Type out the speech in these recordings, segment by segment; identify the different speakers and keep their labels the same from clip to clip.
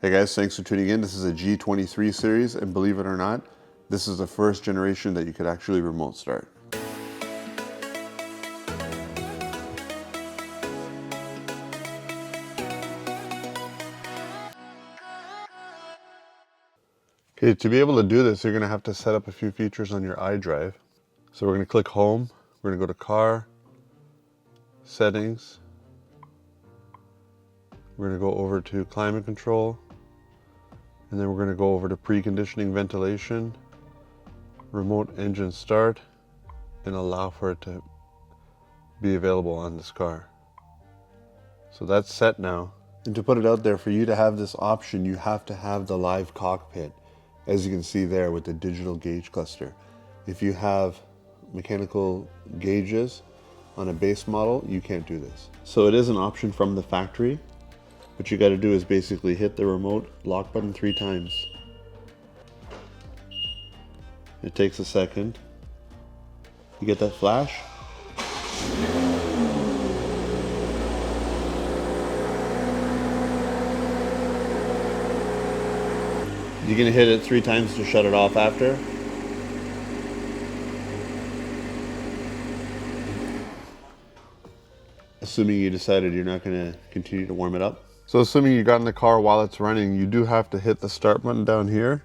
Speaker 1: Hey guys, thanks for tuning in. This is a G23 series, and believe it or not, this is the first generation that you could actually remote start. Okay, to be able to do this, you're going to have to set up a few features on your iDrive. So we're going to click Home, we're going to go to Car, Settings, we're going to go over to Climate Control, and then we're going to go over to Preconditioning Ventilation, Remote Engine Start, and allow for it to be available on this car. So that's set now. And to put it out there, for you to have this option, you have to have the live cockpit, as you can see there with the digital gauge cluster. If you have mechanical gauges on a base model, you can't do this. So it is an option from the factory. What you got to do is basically hit the remote lock button 3 times. It takes a second. You get that flash. You're going to hit it 3 times to shut it off after. Assuming you decided you're not going to continue to warm it up. So assuming you got in the car while it's running, you do have to hit the start button down here.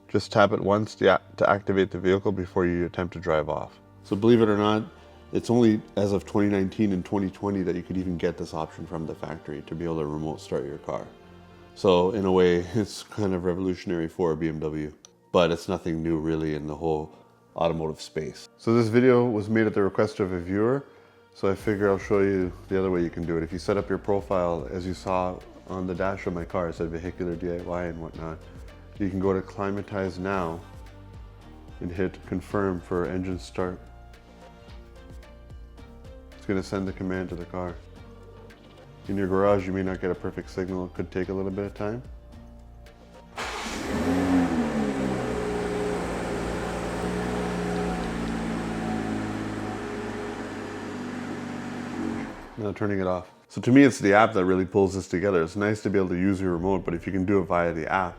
Speaker 1: Just tap it once to activate the vehicle before you attempt to drive off. So believe it or not, it's only as of 2019 and 2020 that you could even get this option from the factory to be able to remote start your car. So in a way, it's kind of revolutionary for BMW, but it's nothing new really in the whole automotive space. So this video was made at the request of a viewer. So I figure I'll show you the other way you can do it. If you set up your profile, as you saw on the dash of my car, it said vehicular DIY and whatnot. You can go to Climatize Now and hit confirm for engine start. It's going to send the command to the car. In your garage, you may not get a perfect signal. It could take a little bit of time. Now turning it off. So to me, it's the app that really pulls this together. It's nice to be able to use your remote, but if you can do it via the app,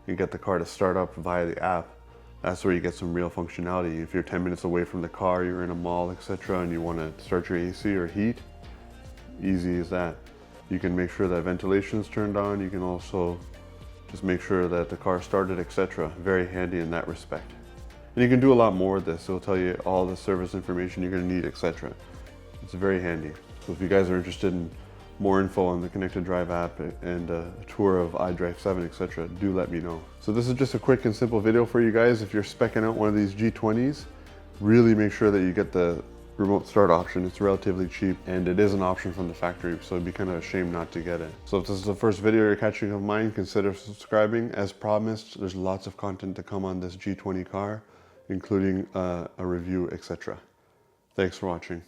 Speaker 1: you get the car to start up via the app, that's where you get some real functionality. If you're 10 minutes away from the car, you're in a mall, etc., and you want to start your AC or heat, easy as that. You can make sure that ventilation is turned on. You can also just make sure that the car started, etc. Very handy in that respect. And you can do a lot more with this. It'll tell you all the service information you're going to need, etc. It's very handy. So if you guys are interested in more info on the Connected Drive app and a tour of iDrive 7, etc., do let me know. So this is just a quick and simple video for you guys. If you're speccing out one of these G20s, really make sure that you get the remote start option. It's relatively cheap and it is an option from the factory, so it'd be kind of a shame not to get it. So if this is the first video you're catching of mine, consider subscribing. As promised, there's lots of content to come on this G20 car, including a review, etc. Thanks for watching.